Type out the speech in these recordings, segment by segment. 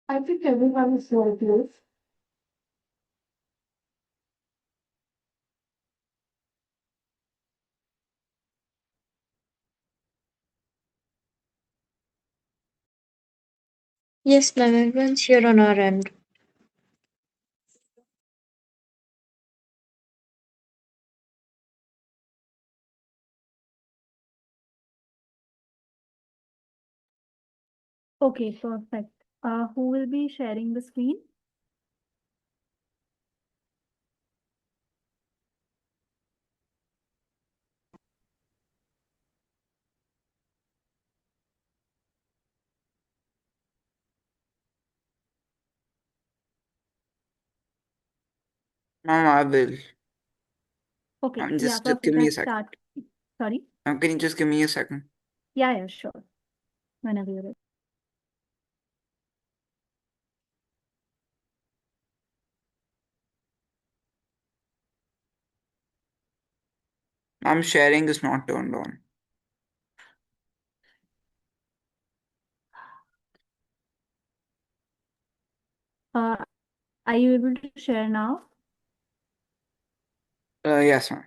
I think everyone is well placed. Yes, ma'am, everyone's here on our end. Okay, perfect. Who will be sharing the screen? Ma'am, I will. Okay, yeah, Just give perfect. me a Let's second. start. Sorry. Can you just give me a second? Yeah, sure. Whenever you're ready. Ma'am, sharing is not turned on. Uh, are you able to share now? Yes, ma'am.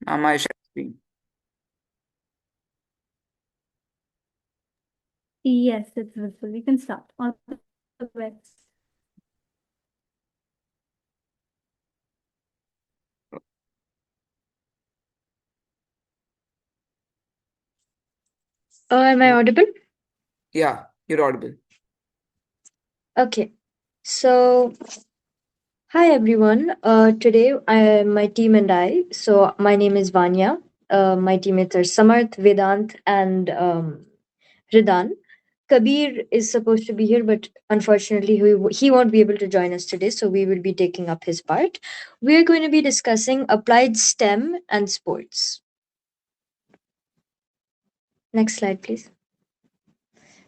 Ma'am, I share screen. Yes, it's visible. We can start. All the best. Am I audible? Yeah, you're audible. Okay. So, hi everyone. Today, my team and I. So, my name is Vanya. My teammates are Samarth, Vedant, and Ridan. Kabir is supposed to be here, but unfortunately, he won't be able to join us today. So, we will be taking up his part. We are going to be discussing applied STEM and sports. Next slide, please.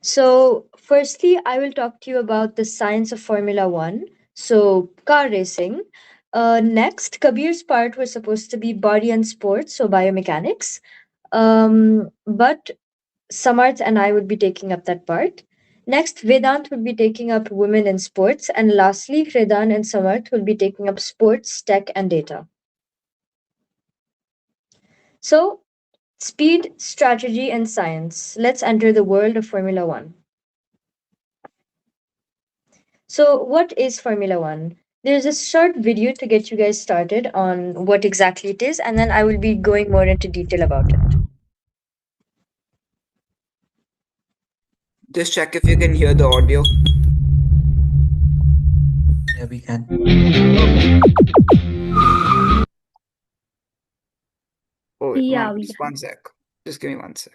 So, firstly, I will talk to you about the science of Formula One, so car racing. Next, Kabir's part was supposed to be body and sports, so biomechanics. But Samarth and I would be taking up that part. Next, Vedant would be taking up women in sports. And lastly, Hridan and Samarth will be taking up sports, tech, and data. So, speed, strategy, and science. Let's enter the world of Formula One. So, what is Formula One? There's a short video to get you guys started on what exactly it is, and then I will be going more into detail about it. Just check if you can hear the audio. Yeah, we can. Oh, Yeah, ma'am, we just can. one sec. Just give me one sec.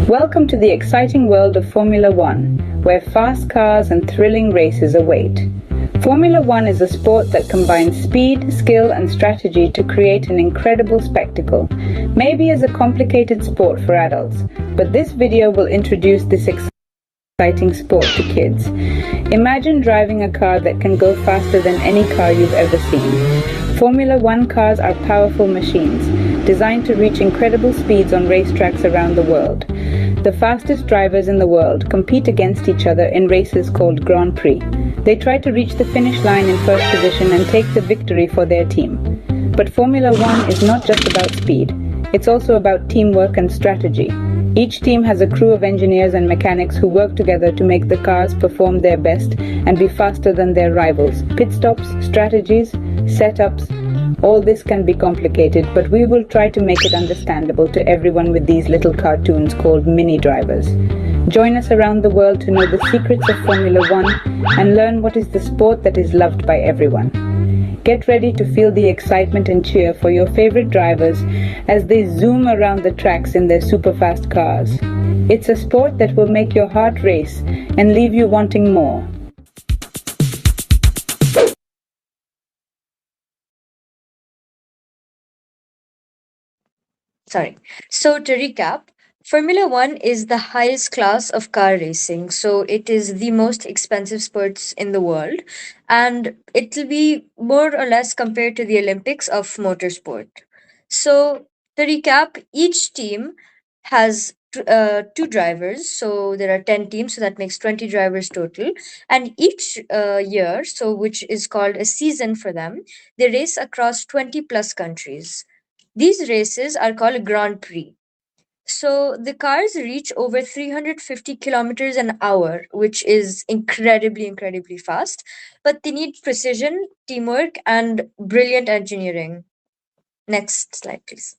Welcome to the exciting world of Formula One, where fast cars and thrilling races await. Formula One is a sport that combines speed, skill, and strategy to create an incredible spectacle. Maybe as a complicated sport for adults, but this video will introduce this exciting sport to kids. Imagine driving a car that can go faster than any car you've ever seen. Formula One cars are powerful machines, designed to reach incredible speeds on racetracks around the world. The fastest drivers in the world compete against each other in races called Grand Prix. They try to reach the finish line in first position and take the victory for their team. But Formula One is not just about speed, it's also about teamwork and strategy. Each team has a crew of engineers and mechanics who work together to make the cars perform their best and be faster than their rivals. Pit stops, strategies, setups, all this can be complicated, but we will try to make it understandable to everyone with these little cartoons called mini drivers. Join us around the world to know the secrets of Formula One and learn what is the sport that is loved by everyone. get ready to feel the excitement and cheer for your favorite drivers as they zoom around the tracks in their super fast cars. It's a sport that will make your heart race and leave you wanting more. Sorry. So to recap, Formula One is the highest class of car racing. So it is the most expensive sports in the world, and it will be more or less compared to the Olympics of motorsport. So to recap, each team has two drivers. So there are 10 teams, so that makes 20 drivers total. And each year, so which is called a season for them, they race across 20 plus countries. These races are called Grand Prix. So the cars reach over 350 kilometers an hour, which is incredibly fast. But they need precision, teamwork, and brilliant engineering. Next slide, please.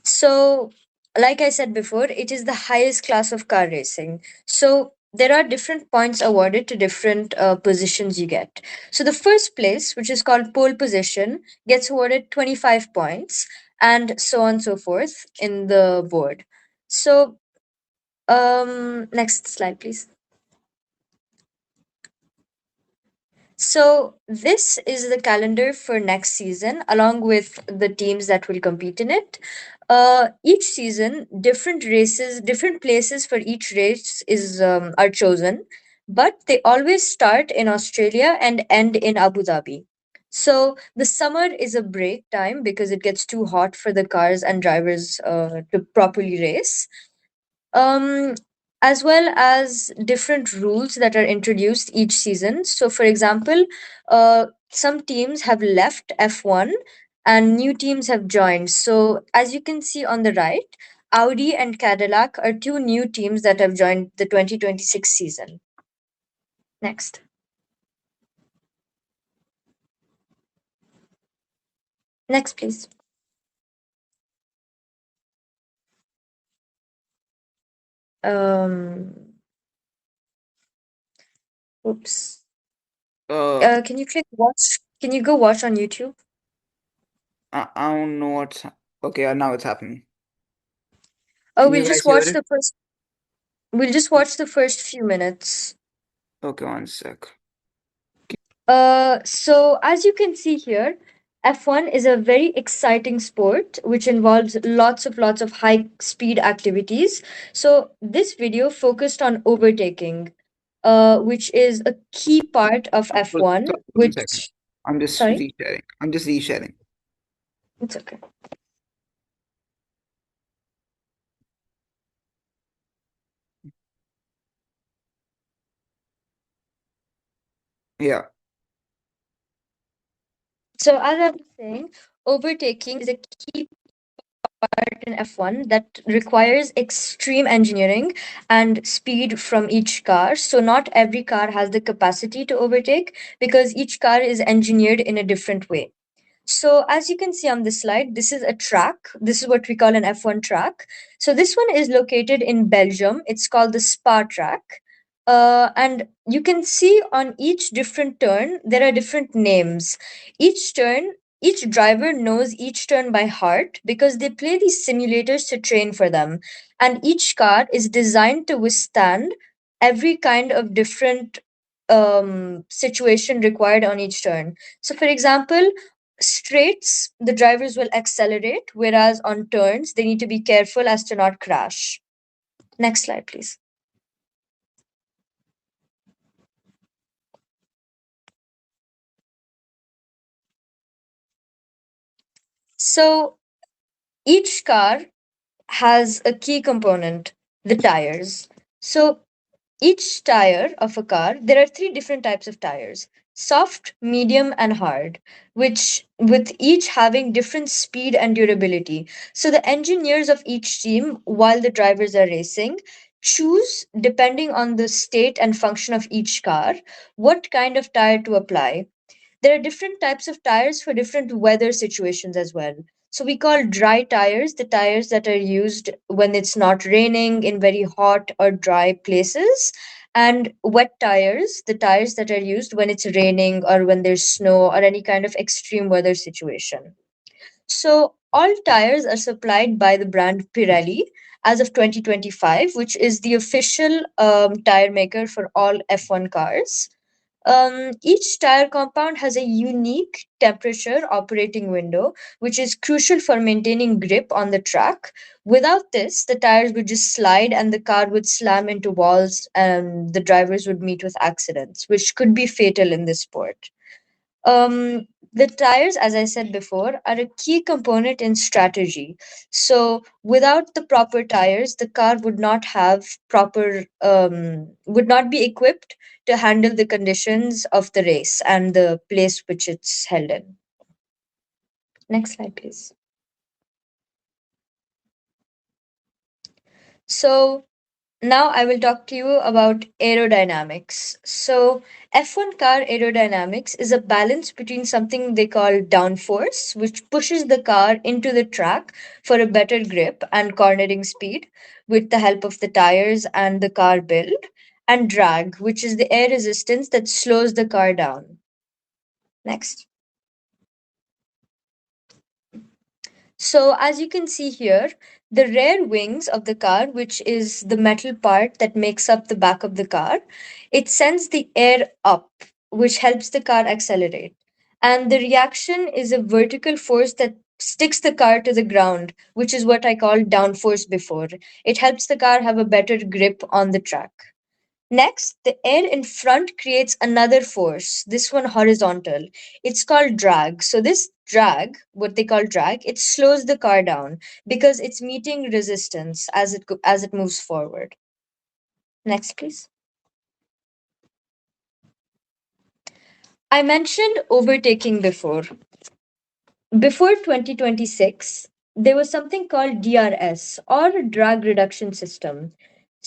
So, like I said before, it is the highest class of car racing. So, there are different points awarded to different positions you get. So, the first place, which is called pole position, gets awarded 25 points, and so on and so forth in the board. So, next slide, please. So this is the calendar for next season, along with the teams that will compete in it. Each season, different races, different places for each race is are chosen, but they always start in Australia and end in Abu Dhabi. So the summer is a break time because it gets too hot for the cars and drivers to properly race, um, as well as different rules that are introduced each season. So, for example, some teams have left F1 and new teams have joined. So, as you can see on the right, Audi and Cadillac are two new teams that have joined the 2026 season. Next. Next, please. Um, oops. Can you click watch? Can you go watch on YouTube? I don't know what's okay. Now it's happening. Oh, Can we'll you guys just hear watch it? the first. We'll just watch the first few minutes. Okay, one sec. So as you can see here, F1 is a very exciting sport which involves lots of high speed activities. So this video focused on overtaking, which is a key part of Hold- F1, Sorry, 1 second. which I'm just sorry, resharing. I'm just resharing. it's okay. Yeah. So as I was saying, overtaking is a key part in F1 that requires extreme engineering and speed from each car. So, not every car has the capacity to overtake because each car is engineered in a different way. So, as you can see on this slide, this is a track. This is what we call an F1 track. So, this one is located in Belgium. It's called the Spa track. And you can see on each different turn, there are different names. Each turn, each driver knows each turn by heart because they play these simulators to train for them. And each car is designed to withstand every kind of different situation required on each turn. So, for example, straights, the drivers will accelerate, whereas on turns, they need to be careful as to not crash. Next slide, please. So, each car has a key component, the tires. So, each tire of a car, there are three different types of tires: soft, medium, and hard, which with each having different speed and durability. So, the engineers of each team, while the drivers are racing, choose, depending on the state and function of each car, what kind of tire to apply. There are different types of tires for different weather situations as well. So we call dry tires the tires that are used when it's not raining in very hot or dry places. and wet tires, the tires that are used when it's raining or when there's snow or any kind of extreme weather situation. So all tires are supplied by the brand Pirelli as of 2025, which is the official tire maker for all F1 cars. Each tire compound has a unique temperature operating window, which is crucial for maintaining grip on the track. Without this, the tires would just slide and the car would slam into walls and the drivers would meet with accidents, which could be fatal in this sport. The tires, as I said before, are a key component in strategy. So, without the proper tires, the car would not have would not be equipped to handle the conditions of the race and the place which it's held in. Next slide, please. So, now I will talk to you about aerodynamics. So, F1 car aerodynamics is a balance between something they call downforce, which pushes the car into the track for a better grip and cornering speed with the help of the tires and the car build, and drag, which is the air resistance that slows the car down. Next. So as you can see here, the rear wings of the car, which is the metal part that makes up the back of the car, it sends the air up, which helps the car accelerate. And the reaction is a vertical force that sticks the car to the ground, which is what I called downforce before. It helps the car have a better grip on the track. Next, the air in front creates another force, this one horizontal. It's called drag. So this drag, what they call drag, it slows the car down because it's meeting resistance as it moves forward. Next, please. I mentioned overtaking before. Before 2026, there was something called DRS or drag reduction system.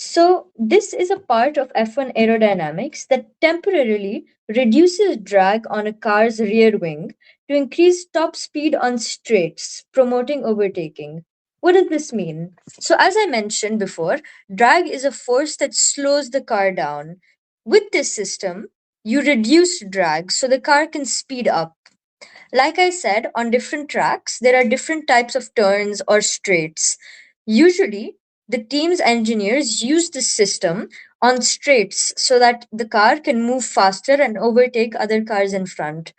So, this is a part of F1 aerodynamics that temporarily reduces drag on a car's rear wing to increase top speed on straights, promoting overtaking. What does this mean? So, as I mentioned before, drag is a force that slows the car down. With this system, you reduce drag so the car can speed up. Like I said, on different tracks, there are different types of turns or straights. Usually, the team's engineers use this system on straights so that the car can move faster and overtake other cars in front.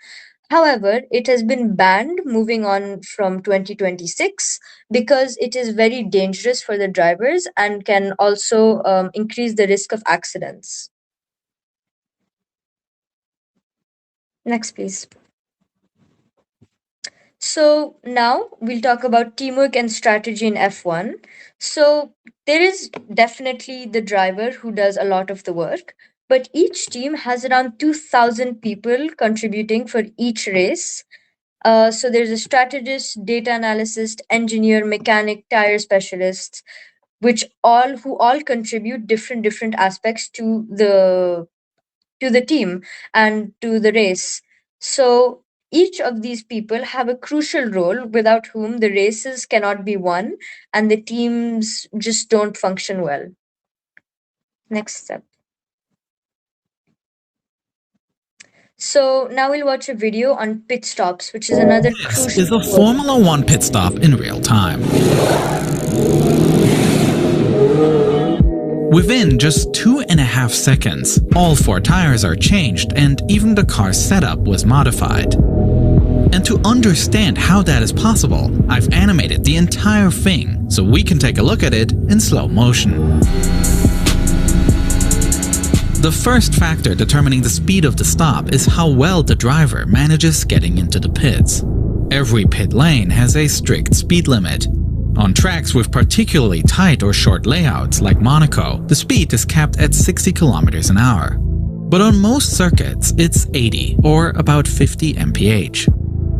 However, it has been banned moving on from 2026 because it is very dangerous for the drivers and can also increase the risk of accidents. Next, please. So now we'll talk about teamwork and strategy in F1. So there is definitely the driver who does a lot of the work, but each team has around 2,000 people contributing for each race. So there's a strategist, data analyst, engineer, mechanic, tire specialist, who all contribute different aspects to the team and to the race. So each of these people have a crucial role without whom the races cannot be won and the teams just don't function well. Next step. So now we'll watch a video on pit stops, which is another This crucial is a role. Formula One pit stop in real time. Within just 2.5 seconds, all 4 tires are changed and even the car's setup was modified. And to understand how that is possible, I've animated the entire thing so we can take a look at it in slow motion. The first factor determining the speed of the stop is how well the driver manages getting into the pits. Every pit lane has a strict speed limit. On tracks with particularly tight or short layouts like Monaco, the speed is capped at 60 km an hour. But on most circuits, it's 80 or about 50 mph.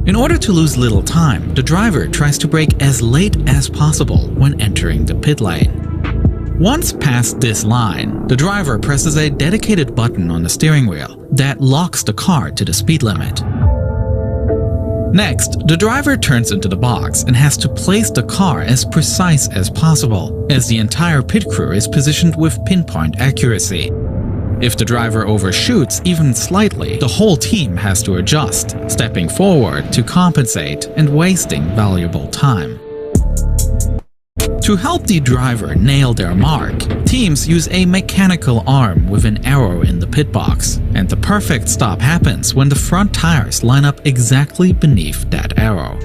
In order to lose little time, the driver tries to brake as late as possible when entering the pit lane. Once past this line, the driver presses a dedicated button on the steering wheel that locks the car to the speed limit. Next, the driver turns into the box and has to place the car as precise as possible, as the entire pit crew is positioned with pinpoint accuracy. If the driver overshoots even slightly, the whole team has to adjust, stepping forward to compensate and wasting valuable time. To help the driver nail their mark, teams use a mechanical arm with an arrow in the pit box, and the perfect stop happens when the front tires line up exactly beneath that arrow.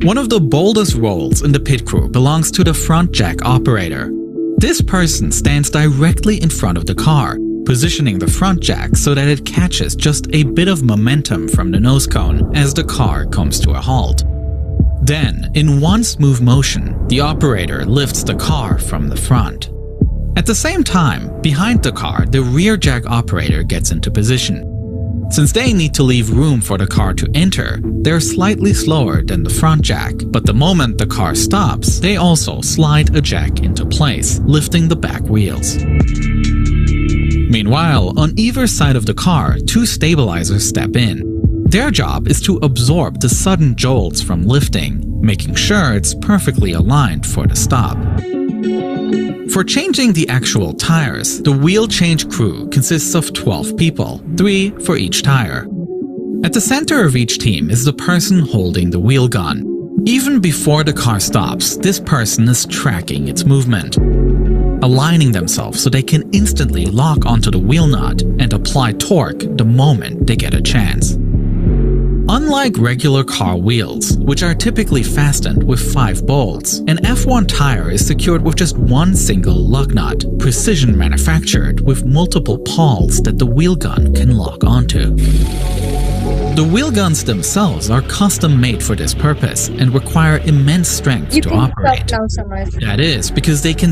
One of the boldest roles in the pit crew belongs to the front jack operator. This person stands directly in front of the car, positioning the front jack so that it catches just a bit of momentum from the nose cone as the car comes to a halt. Then, in one smooth motion, the operator lifts the car from the front. At the same time, behind the car, the rear jack operator gets into position. Since they need to leave room for the car to enter, they're slightly slower than the front jack, but the moment the car stops, they also slide a jack into place, lifting the back wheels. Meanwhile, on either side of the car, two stabilizers step in. Their job is to absorb the sudden jolts from lifting, making sure it's perfectly aligned for the stop. For changing the actual tires, the wheel change crew consists of 12 people, 3 for each tire. At the center of each team is the person holding the wheel gun. Even before the car stops, this person is tracking its movement, aligning themselves so they can instantly lock onto the wheel nut and apply torque the moment they get a chance. Unlike regular car wheels, which are typically fastened with 5 bolts, an F1 tire is secured with just one single lug nut, precision manufactured with multiple pawls that the wheel gun can lock onto. The wheel guns themselves are custom made for this purpose and require immense strength You to can operate. stop now, Samarth. That is, because they can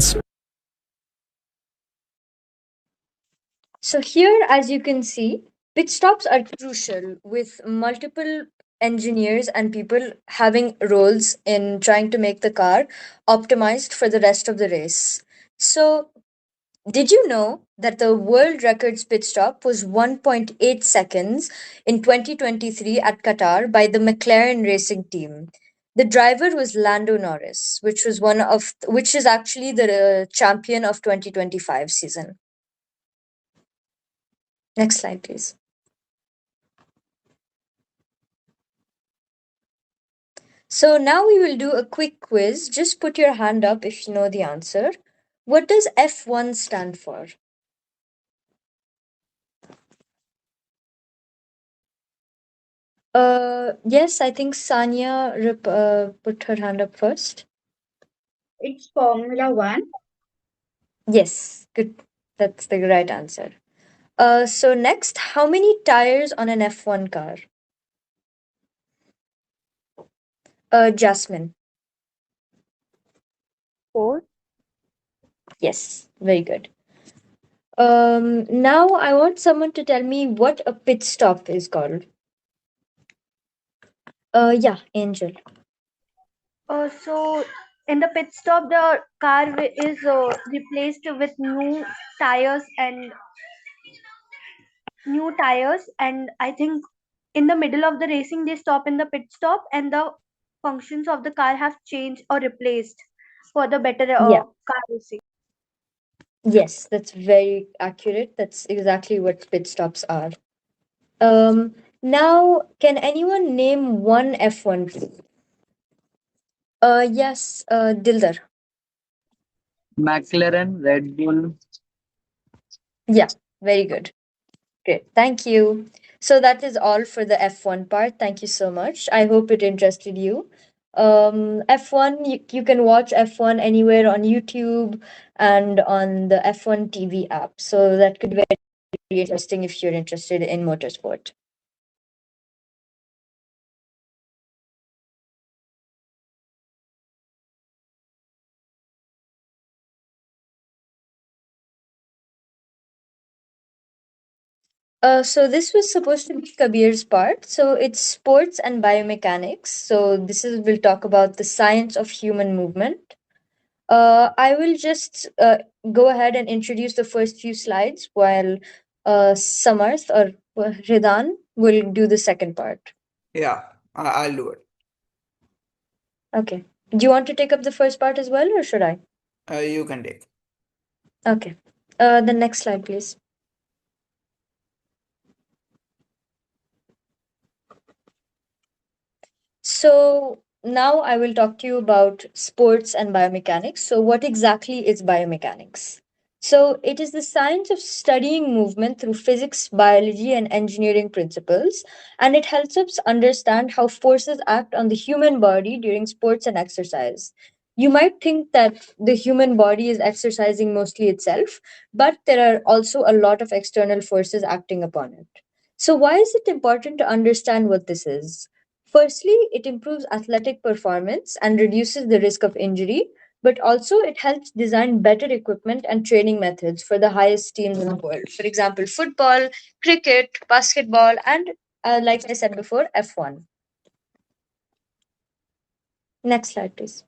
So here, as you can see, pit stops are crucial with multiple engineers and people having roles in trying to make the car optimized for the rest of the race. So, did you know that the world record's pit stop was 1.8 seconds in 2023 at Qatar by the McLaren racing team? The driver was Lando Norris, which is actually the champion of 2025 season. Next slide, please. So now we will do a quick quiz. Just put your hand up if you know the answer. What does F1 stand for? Yes, I think Sanya put her hand up first. It's Formula One. Yes, good. That's the right answer. So next, how many tires on an F1 car? Jasmine. 4. Yes, very good. Now I want someone to tell me what a pit stop is called. Yeah, Angel. So in the pit stop, the car is replaced with new tires, and I think in the middle of the racing they stop in the pit stop, and the functions of the car have changed or replaced for the better Yeah. car racing. Yes, that's very accurate. That's exactly what pit stops are. Now, can anyone name one F1, please? Yes, Dildar. McLaren, Red Bull. Yeah, very good. Great. Thank you. So that is all for the F1 part. Thank you so much. I hope it interested you. F1, you can watch F1 anywhere on YouTube and on the F1 TV app. So that could be very interesting if you're interested in motorsport. So this was supposed to be Kabir's part. So it's sports and biomechanics. So this is we'll talk about the science of human movement. I will just go ahead and introduce the first few slides while Samarth or Ridan will do the second part. Yeah, I'll do it. Okay. Do you want to take up the first part as well, or should I? You can take. Okay. The next slide, please. So now I will talk to you about sports and biomechanics. So, what exactly is biomechanics? So, it is the science of studying movement through physics, biology, and engineering principles, and it helps us understand how forces act on the human body during sports and exercise. You might think that the human body is exercising mostly itself, but there are also a lot of external forces acting upon it. So, why is it important to understand what this is? Firstly, it improves athletic performance and reduces the risk of injury, but also it helps design better equipment and training methods for the highest teams in the world. For example, football, cricket, basketball, and like I said before, F1. Next slide, please.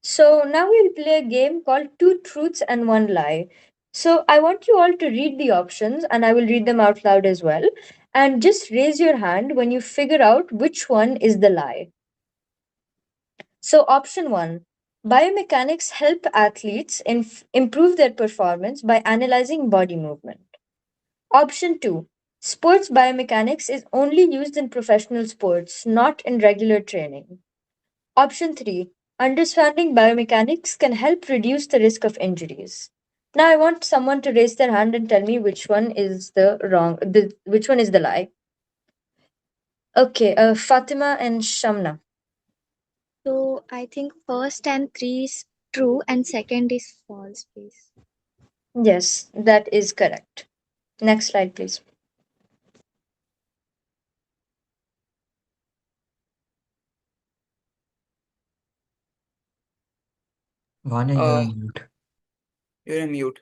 So now we'll play a game called Two Truths and One Lie. So I want you all to read the options and I will read them out loud as well. And just raise your hand when you figure out which one is the lie. So, option one, biomechanics help athletes improve their performance by analyzing body movement. Option two, sports biomechanics is only used in professional sports, not in regular training. Option three, understanding biomechanics can help reduce the risk of injuries. Now, I want someone to raise their hand and tell me which one is which one is the lie. Okay, Fatima and Shamna. So I think first and three is true and second is false, please. Yes, that is correct. Next slide, please. Vanya, you're Uh, on mute. you're on mute.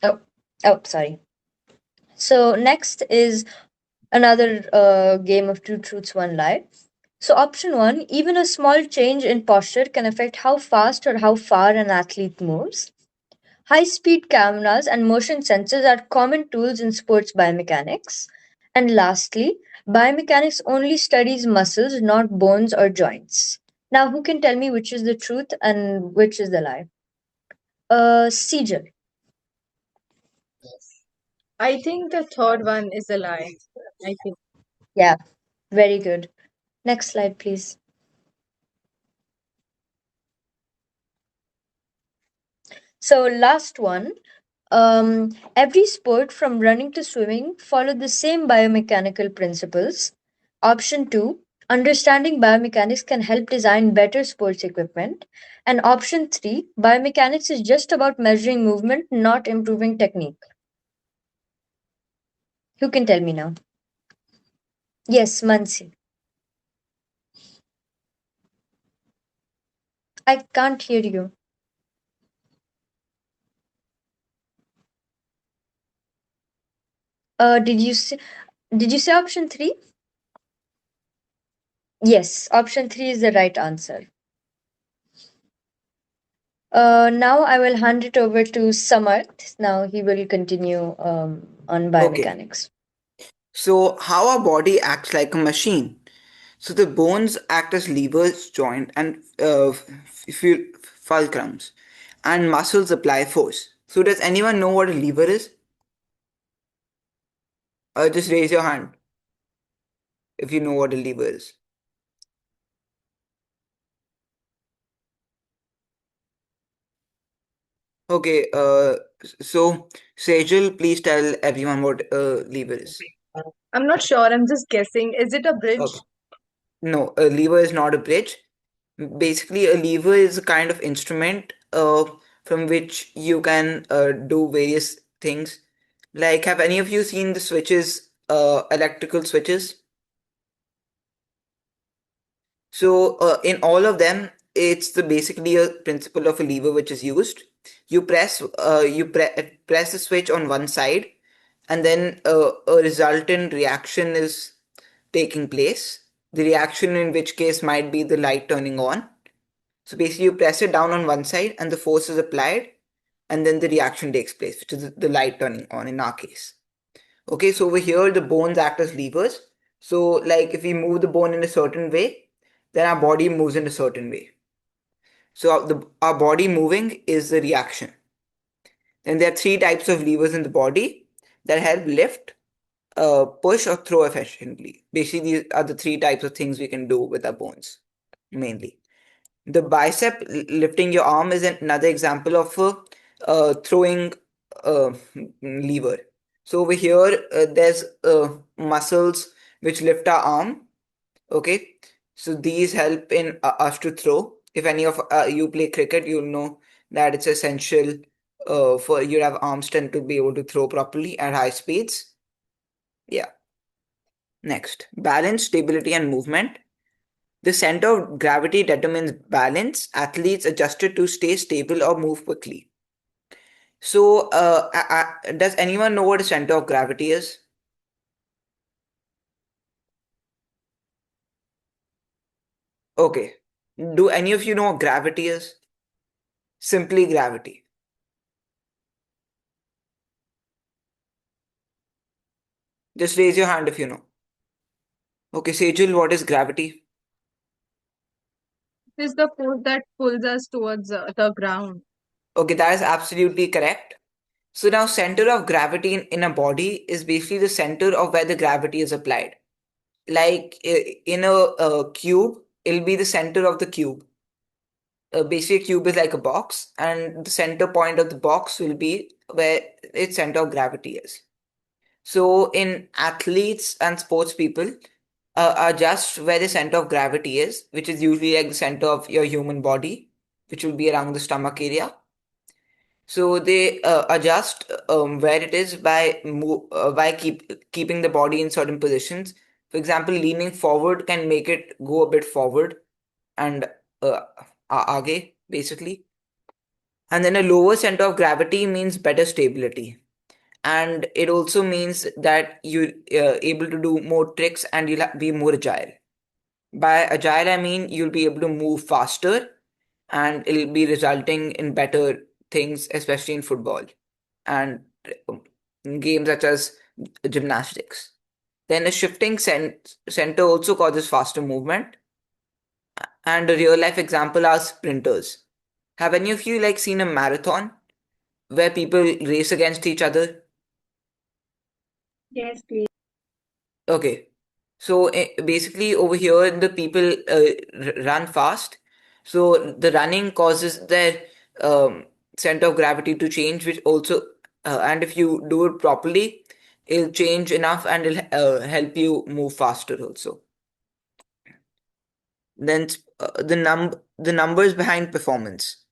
Oh, sorry. So next is another game of two truths, one lie. So option one, even a small change in posture can affect how fast or how far an athlete moves. High speed cameras and motion sensors are common tools in sports biomechanics. And lastly, biomechanics only studies muscles, not bones or joints. Now, who can tell me which is the truth and which is the lie? Sejal. I think the third one is a lie. I think. Yeah, very good. Next slide, please. So, last one. Every sport from running to swimming follow the same biomechanical principles. Option two, understanding biomechanics can help design better sports equipment. And option three, biomechanics is just about measuring movement, not improving technique. Who can tell me now? Yes, Mansi. I can't hear you. Did you say? Did you say option three? Yes, option three is the right answer. Now I will hand it over to Samarth. Now he will continue on Okay. biomechanics. So, how our body acts like a machine. So, the bones act as levers, joint, and fulcrums, and muscles apply force. So, does anyone know what a lever is? Just raise your hand if you know what a lever is. Okay, so Sejal, please tell everyone what a lever is. I'm not sure. I'm just guessing. Is it a bridge? Okay. No, a lever is not a bridge. Basically, a lever is a kind of instrument from which you can do various things. Like, have any of you seen the switches, electrical switches? So, in all of them, it's the basically a principle of a lever which is used. You press the switch on one side, and then a resultant reaction is taking place. The reaction, in which case, might be the light turning on. So basically, you press it down on one side, and the force is applied, and then the reaction takes place, which is the light turning on in our case. Okay, so over here, the bones act as levers. So, like if we move the bone in a certain way, then our body moves in a certain way. So, our body moving is the reaction. Then there are three types of levers in the body that help lift, push or throw efficiently. Basically, these are the three types of things we can do with our bones, mainly. The bicep lifting your arm is another example of a throwing lever. So over here, there's muscles which lift our arm. Okay, so these help in us to throw. If any of you play cricket, you'll know that it's essential for you to have arm strength to be able to throw properly at high speeds. Yeah. Next, balance, stability, and movement. The center of gravity determines balance. Athletes adjusted to stay stable or move quickly. So, does anyone know what a center of gravity is? Okay. Do any of you know what gravity is? Simply gravity. Just raise your hand if you know. Okay, Sejal, what is gravity? It is the force that pulls us towards the ground. Okay, that is absolutely correct. So now center of gravity in a body is basically the center of where the gravity is applied. Like in a cube, it'll be the center of the cube. Basically, a cube is like a box, and the center point of the box will be where its center of gravity is. So in athletes and sports people, are just where the center of gravity is, which is usually like the center of your human body, which will be around the stomach area. So they adjust where it is by keeping the body in certain positions. For example, leaning forward can make it go a bit forward and uh, aage basically. And then a lower center of gravity means better stability, and it also means that you're able to do more tricks and you'll be more agile. By agile, I mean you'll be able to move faster and it'll be resulting in better things, especially in football and games such as gymnastics. Then a shifting center also causes faster movement. And a real life example are sprinters. Have any of you like seen a marathon where people race against each other? Yes, please. Okay. So basically, over here, the people run fast. So the running causes their um, center of gravity to change, which also, and if you do it properly, it'll change enough and it'll help you move faster also. Then the numbers behind performance.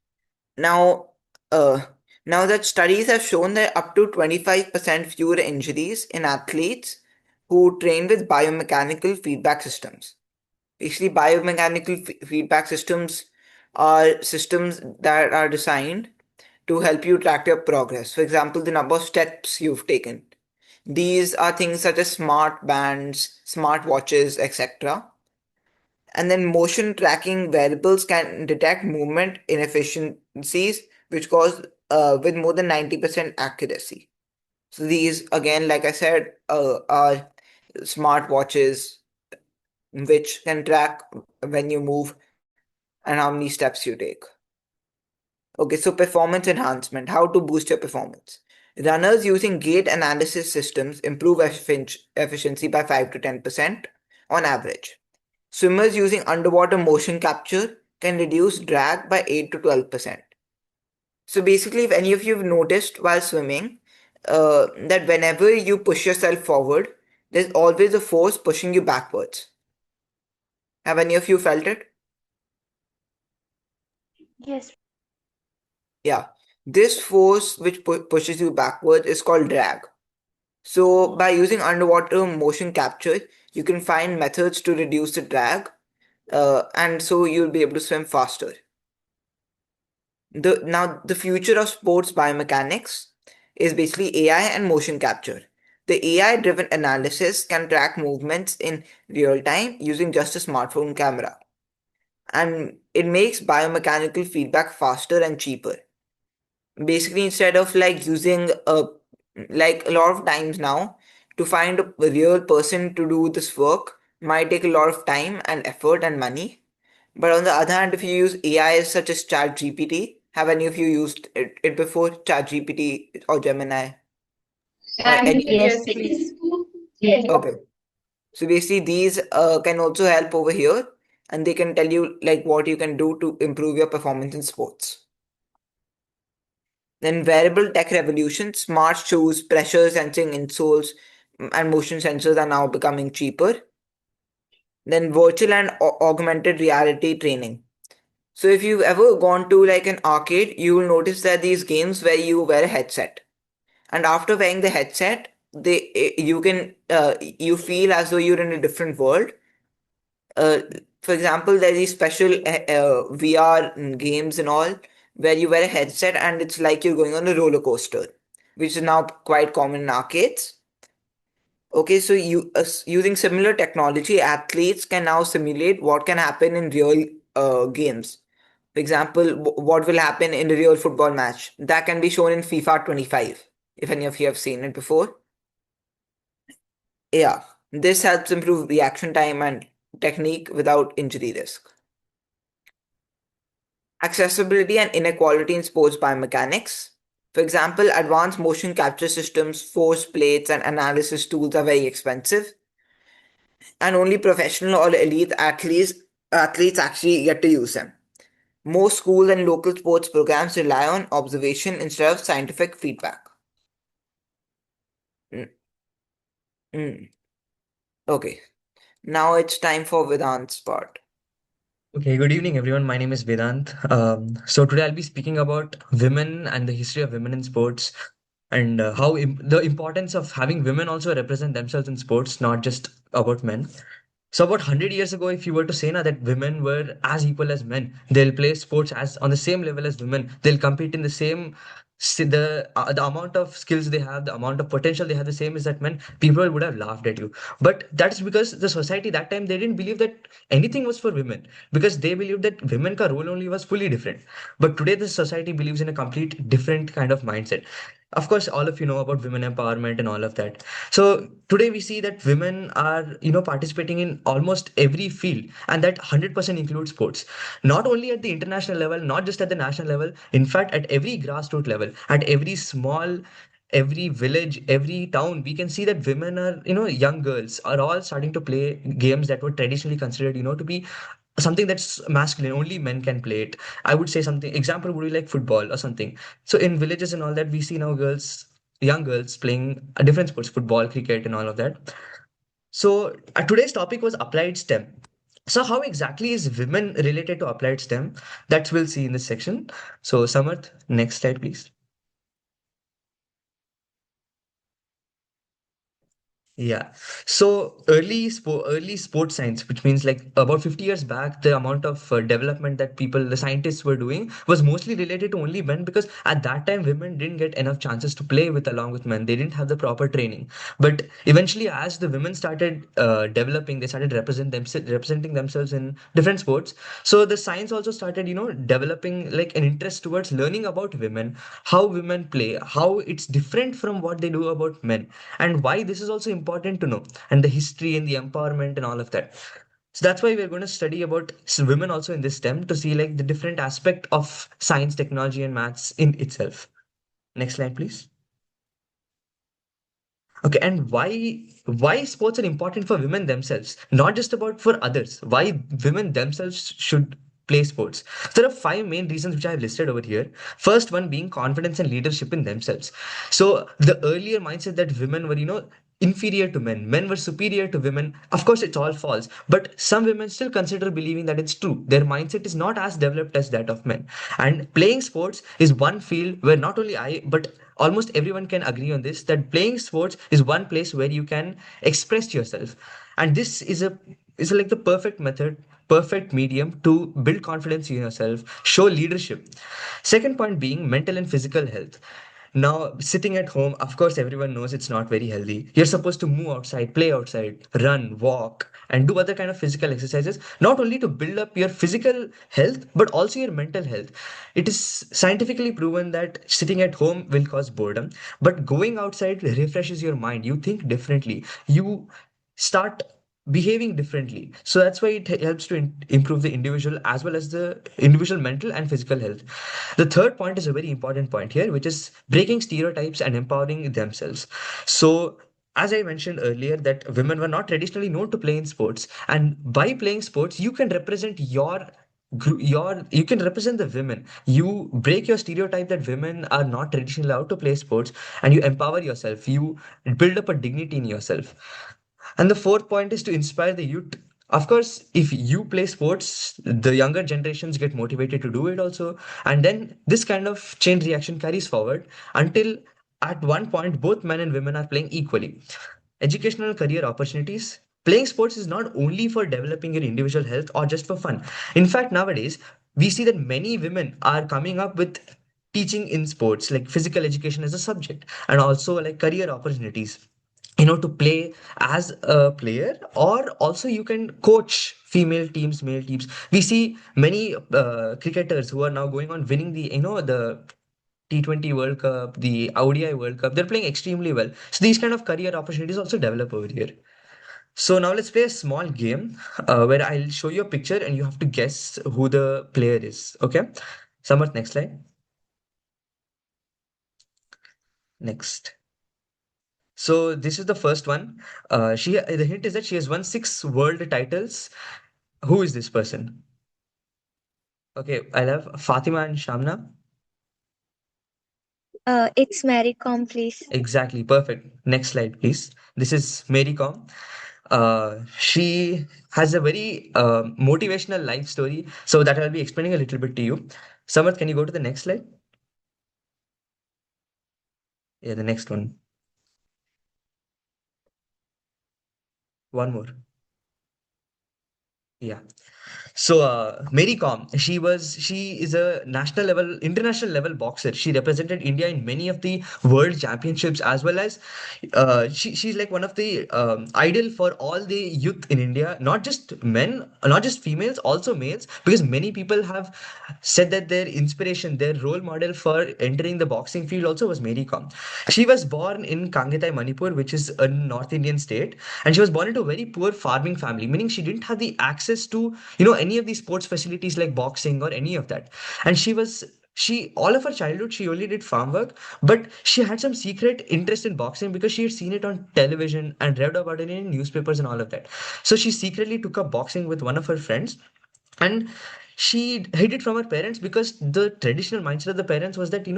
Now, uh, now that studies have shown that up to 25% fewer injuries in athletes who train with biomechanical feedback systems. Basically, biomechanical feedback systems are systems that are designed to help you track your progress. For example, the number of steps you've taken. These are things such as smart bands, smart watches, etc. And then motion tracking wearables can detect movement inefficiencies, which cause with more than 90% accuracy. So these, again, like I said, are smart watches which can track when you move and how many steps you take. Okay, so performance enhancement, how to boost your performance. Runners using gait analysis systems improve efficiency by 5 to 10% on average. Swimmers using underwater motion capture can reduce drag by 8 to 12%. So basically, if any of you have noticed while swimming, that whenever you push yourself forward, there's always a force pushing you backwards. Have any of you felt it? Yes. Yeah. This force which pushes you backwards is called drag. So by using underwater motion capture, you can find methods to reduce the drag, and so you'll be able to swim faster. The future of sports biomechanics is basically AI and motion capture. The AI driven analysis can track movements in real time using just a smartphone camera, and it makes biomechanical feedback faster and cheaper. Basically, instead of like using like a lot of times now, to find a real person to do this work might take a lot of time and effort and money. But on the other hand, if you use AI such as ChatGPT, have any of you used it before? ChatGPT or Gemini or any? Yes, please. Okay. So basically, these can also help over here, and they can tell you like what you can do to improve your performance in sports. Then wearable tech revolution, smart shoes, pressure sensing insoles, and motion sensors are now becoming cheaper. Then virtual and augmented reality training. So if you've ever gone to like an arcade, you will notice that these games where you wear a headset, and after wearing the headset, you can you feel as though you're in a different world. uh, for example, there are these special VR games and all where you wear a headset and it's like you're going on a roller coaster, which is now quite common in arcades. Okay, so using similar technology, athletes can now simulate what can happen in real games. For example, what will happen in a real football match that can be shown in FIFA 25, if any of you have seen it before. Yeah, this helps improve reaction time and technique without injury risk. Accessibility and inequality in sports biomechanics. For example, advanced motion capture systems, force plates, and analysis tools are very expensive, and only professional or elite athletes actually get to use them. Most school and local sports programs rely on observation instead of scientific feedback. Mm, mm. Okay, now it's time for Vedant's part. Okay, good evening, everyone. My name is Vedant. So today I'll be speaking about women and the history of women in sports, and how the importance of having women also represent themselves in sports, not just about men. So about 100 years ago, if you were to say now that women were as equal as men, they'll play sports as on the same level as women, they'll compete in the same, the amount of skills they have, the amount of potential they have, the same as that men, people would have laughed at you. But that's because the society that time, they didn't believe that anything was for women, because they believed that women ka role only was fully different. But today the society believes in a complete different kind of mindset. Of course, all of you know about women empowerment and all of that. So today we see that women are, participating in almost every field, and that 100% includes sports. Not only at the international level, not just at the national level. In fact, at every grassroots level, at every village, every town, we can see that women are, young girls are all starting to play games that were traditionally considered, to be something that's masculine. Only men can play it. I would say something. Example would be like football or something. So in villages and all that, we see now young girls playing different sports, football, cricket, and all of that. So today's topic was applied STEM. So how exactly is women related to applied STEM? That we'll see in this section. So Samarth, next slide, please. Yeah. So early sports science, which means like about 50 years back, the amount of development that the scientists were doing was mostly related to only men, because at that time women didn't get enough chances to play with along with men. They didn't have the proper training. But eventually, as the women started developing, they started representing themselves in different sports. So the science also started, developing like an interest towards learning about women, how women play, how it's different from what they do about men, and why this is also important to know, and the history and the empowerment and all of that. So that's why we're going to study about women also in this STEM, to see like the different aspect of science, technology, and maths in itself. Next slide, please. Okay, and why sports are important for women themselves, not just about for others. Why women themselves should play sports. So there are five main reasons which I have listed over here. First one being confidence and leadership in themselves. So the earlier mindset that women were, inferior to men, men were superior to women. Of course, it's all false, but some women still consider believing that it's true. Their mindset is not as developed as that of men. And playing sports is one field where not only I, but almost everyone can agree on this, that playing sports is one place where you can express yourself. And this is like the perfect method, perfect medium to build confidence in yourself, show leadership. Second point being mental and physical health. Now, sitting at home, of course, everyone knows it's not very healthy. You're supposed to move outside, play outside, run, walk, and do other kind of physical exercises, not only to build up your physical health, but also your mental health. It is scientifically proven that sitting at home will cause boredom, but going outside refreshes your mind. You think differently. You start behaving differently. So that's why it helps to improve the individual as well as the individual mental and physical health. The third point is a very important point here, which is breaking stereotypes and empowering themselves. So as I mentioned earlier, that women were not traditionally known to play in sports, and by playing sports, you can represent you can represent the women. You break your stereotype that women are not traditionally allowed to play sports, and you empower yourself. You build up a dignity in yourself. And the fourth point is to inspire the youth. Of course, if you play sports, the younger generations get motivated to do it also. And then this kind of chain reaction carries forward until at one point both men and women are playing equally. Educational career opportunities. Playing sports is not only for developing your individual health or just for fun. In fact, nowadays, we see that many women are coming up with teaching in sports, like physical education as a subject, and also like career opportunities, to play as a player, or also you can coach female teams, male teams. We see many cricketers who are now going on winning the T20 World Cup, the ODI World Cup. They're playing extremely well. So these kind of career opportunities also develop over here. So now let's play a small game where I'll show you a picture and you have to guess who the player is. Okay? Samarth, next slide. Next. So this is the first one. The hint is that she has won 6 world titles. Who is this person? Okay, I'll have Fatima and Shamna. It's Mary Com, please. Exactly, perfect. Next slide, please. This is Mary Com. She has a very motivational life story, so that I'll be explaining a little bit to you. Samarth, can you go to the next slide? Yeah, the next one. One more. Yeah. So Mary Com, she is a international level boxer. She represented India in many of the world championships, as well as she's like one of the idol for all the youth in India, not just men, not just females, also males, because many people have said that their inspiration, their role model for entering the boxing field also was Mary Com. She was born in Kangetai, Manipur, which is a North Indian state, and she was born into a very poor farming family, meaning she didn't have the access to any of these sports facilities like boxing or any of that. And she all of her childhood she only did farm work, but she had some secret interest in boxing because she had seen it on television and read about it in newspapers and all of that. So she secretly took up boxing with one of her friends, and she hid it from her parents because the traditional mindset of the parents was that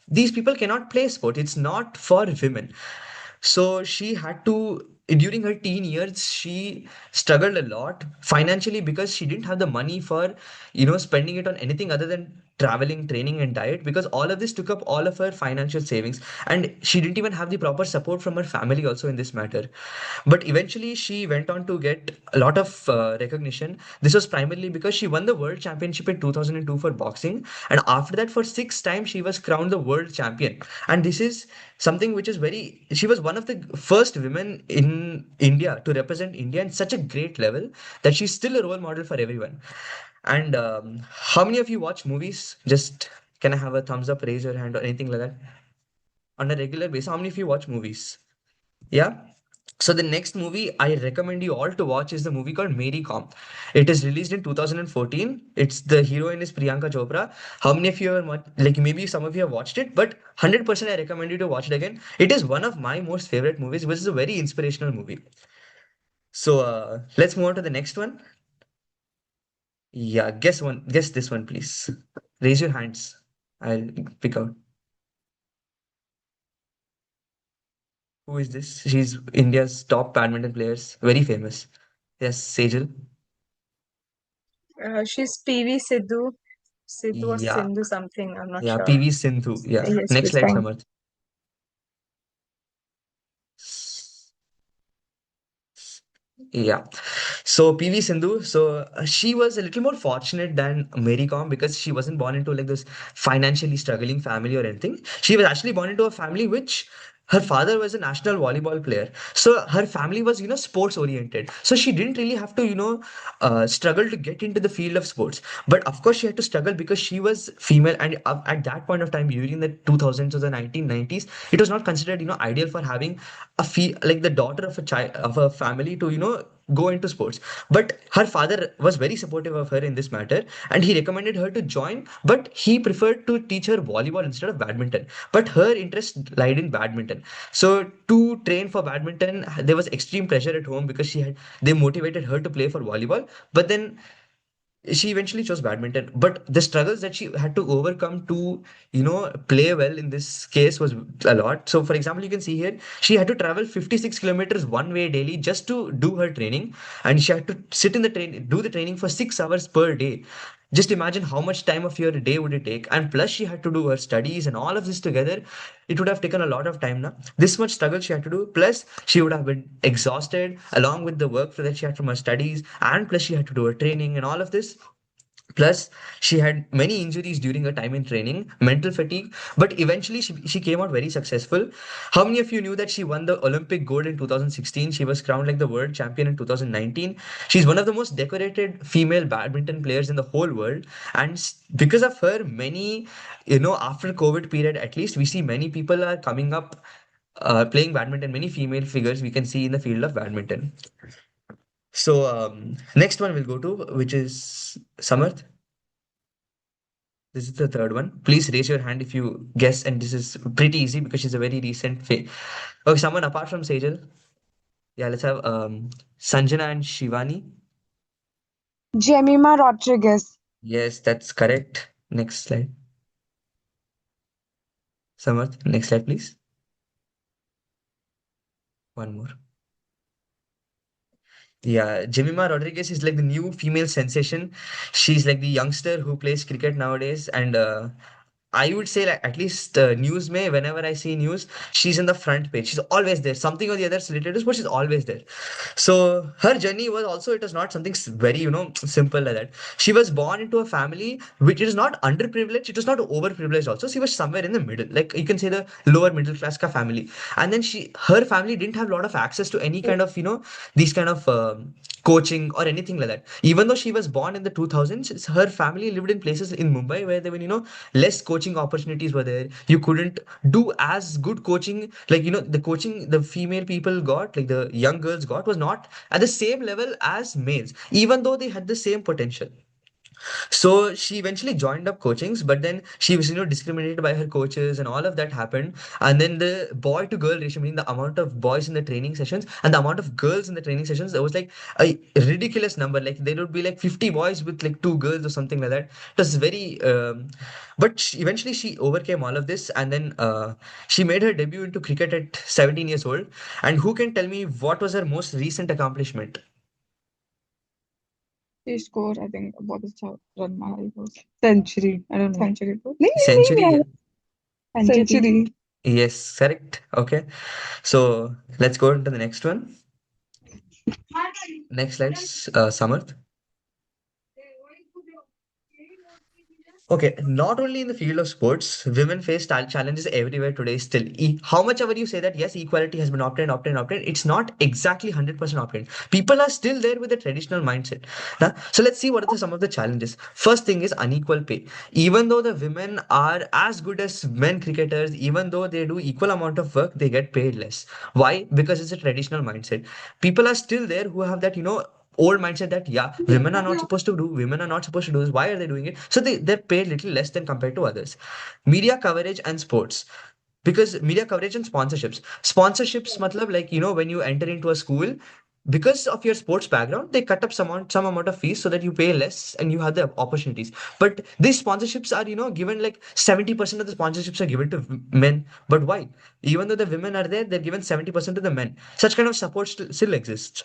these people cannot play sport, it's not for women. So she had to, during her teen years, she struggled a lot financially because she didn't have the money for, spending it on anything other than traveling, training, and diet, because all of this took up all of her financial savings. And she didn't even have the proper support from her family also in this matter. But eventually, she went on to get a lot of recognition. This was primarily because she won the world championship in 2002 for boxing. And after that, for 6 times, she was crowned the world champion. And this is something which is very, she was one of the first women in India to represent India in such a great level that she's still a role model for everyone. And how many of you watch movies? Just can I have a thumbs up, raise your hand, or anything like that? On a regular basis, how many of you watch movies? Yeah. So the next movie I recommend you all to watch is the movie called Mary Com. It is released in 2014. It's the heroine is Priyanka Chopra. How many of you have like maybe some of you have watched it, but 100% I recommend you to watch it again. It is one of my most favorite movies, which is a very inspirational movie. So let's move on to the next one. Yeah, guess this one, please. Raise your hands. I'll pick out. Who is this? She's India's top badminton players, very famous. Yes, Sejal. She's PV Sidhu. Sidhu or Yeah, Sindhu something. I'm not yeah, sure. PV Sindhu. Yeah. Yes, Next please. slide, Thank. Samarth. Yeah. So PV Sindhu, so she was a little more fortunate than Mary Kom because she wasn't born into like this financially struggling family or anything. She was actually born into a family which her father was a national volleyball player. So her family was, sports oriented. So she didn't really have to, struggle to get into the field of sports. But of course, she had to struggle because she was female, and at that point of time, during the 2000s or the 1990s, it was not considered, ideal for having like the daughter of a child of a family to, go into sports. But her father was very supportive of her in this matter, and he recommended her to join, but he preferred to teach her volleyball instead of badminton. But her interest lied in badminton. So to train for badminton, there was extreme pressure at home because they motivated her to play for volleyball. But then she eventually chose badminton, but the struggles that she had to overcome to play well in this case was a lot. So for example, you can see here she had to travel 56 kilometers one way daily just to do her training, and she had to sit in the train do the training for 6 hours per day. Just imagine how much time of your day would it take, and plus she had to do her studies and all of this together. It would have taken a lot of time now. This much struggle she had to do, plus she would have been exhausted along with the work that she had from her studies, and plus she had to do her training and all of this. Plus, she had many injuries during her time in training, mental fatigue, but eventually she came out very successful. How many of you knew that she won the Olympic gold in 2016? She was crowned like the world champion in 2019. She's one of the most decorated female badminton players in the whole world. And because of her, many, after COVID period, at least, we see many people are coming up playing badminton, many female figures we can see in the field of badminton. So, next one we'll go to, which is Samarth. This is the third one. Please raise your hand if you guess, and this is pretty easy because she's a very recent Okay, someone apart from Sejal. Yeah, let's have Sanjana and Shivani. Jemima Rodriguez. Yes, that's correct. Next slide. Samarth, next slide, please. One more. Yeah, Jemima Rodriguez is like the new female sensation. She's like the youngster who plays cricket nowadays, and I would say, like, at least news may, whenever I see news, she's in the front page. She's always there. Something or the other is related to this, but she's always there. So her journey was also, it was not something very, simple like that. She was born into a family which is not underprivileged, it was not overprivileged also. She was somewhere in the middle. Like you can say the lower middle class ka family. And then her family didn't have a lot of access to any kind of, these kind of coaching or anything like that. Even though she was born in the 2000s, her family lived in places in Mumbai where there were, less coaching opportunities were there. You couldn't do as good coaching, like the coaching the female people got, like the young girls got, was not at the same level as males, even though they had the same potential. So she eventually joined up coachings, but then she was, discriminated by her coaches, and all of that happened. And then the boy to girl ratio, meaning the amount of boys in the training sessions and the amount of girls in the training sessions, there was like a ridiculous number. Like there would be like 50 boys with like two girls or something like that. It was very, but eventually she overcame all of this, and then she made her debut into cricket at 17 years old. And who can tell me what was her most recent accomplishment? He scored, I think, what is the run mahal was? Century. I don't know. Century. Century. Century. Yes, correct. Okay. So let's go into the next one. Next slide, Samarth. Okay, not only in the field of sports, women face challenges everywhere today still. How much ever you say that, yes, equality has been obtained, it's not exactly 100% obtained. People are still there with the traditional mindset. So let's see what are some of the challenges. First thing is unequal pay. Even though the women are as good as men cricketers, even though they do equal amount of work, they get paid less. Why? Because it's a traditional mindset. People are still there who have that, old mindset that women are not supposed to do this. Why are they doing it? So they're paid little less than compared to others. Media coverage and sports, because media coverage and sponsorships matlab, like when you enter into a school, because of your sports background, they cut up some amount of fees so that you pay less and you have the opportunities. But these sponsorships are given, like 70% of the sponsorships are given to men. But why? Even though the women are there, they're given 70% to the men. Such kind of support still exists.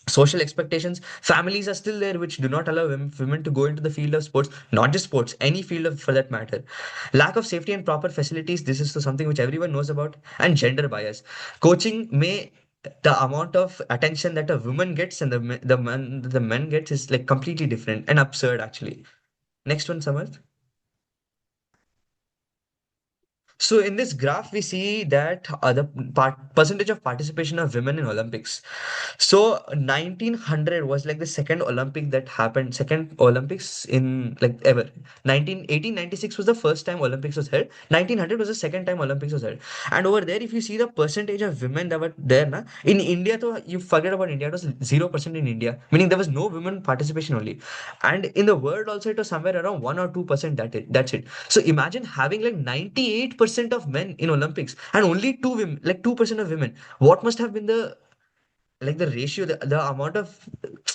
Social expectations, families are still there which do not allow women to go into the field of sports, not just sports, any field for that matter. Lack of safety and proper facilities, this is something which everyone knows about. And gender bias. Coaching may, the amount of attention that a woman gets and the men gets is like completely different and absurd actually. Next one, Samarth. So in this graph, we see that the percentage of participation of women in Olympics. So 1900 was like the second Olympic that happened, second Olympics in like ever. 1896 was the first time Olympics was held. 1900 was the second time Olympics was held. And over there, if you see the percentage of women that were there, na, in India, though, you forget about India, it was 0% in India, meaning there was no women participation only. And in the world also, it was somewhere around 1 or 2%. That's it. So imagine having like 98% of men in Olympics and only two women, like 2% of women. What must have been the like the ratio, the amount of,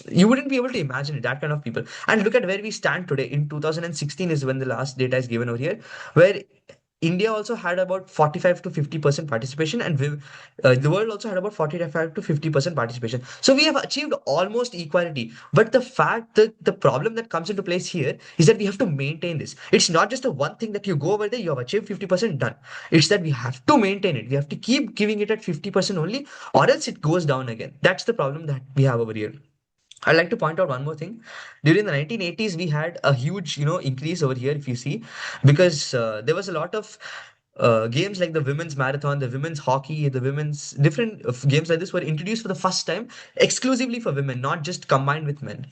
you wouldn't be able to imagine it, that kind of people. And look at where we stand today. In 2016 is when the last data is given over here, where India also had about 45 to 50% participation, and the world also had about 45 to 50% participation. So we have achieved almost equality. But the fact that the problem that comes into place here is that we have to maintain this. It's not just the one thing that you go over there, you have achieved 50% done. It's that we have to maintain it. We have to keep giving it at 50% only, or else it goes down again. That's the problem that we have over here. I'd like to point out one more thing. During the 1980s, we had a huge, increase over here, if you see, because there was a lot of games like the women's marathon, the women's hockey, the women's different games like this were introduced for the first time exclusively for women, not just combined with men.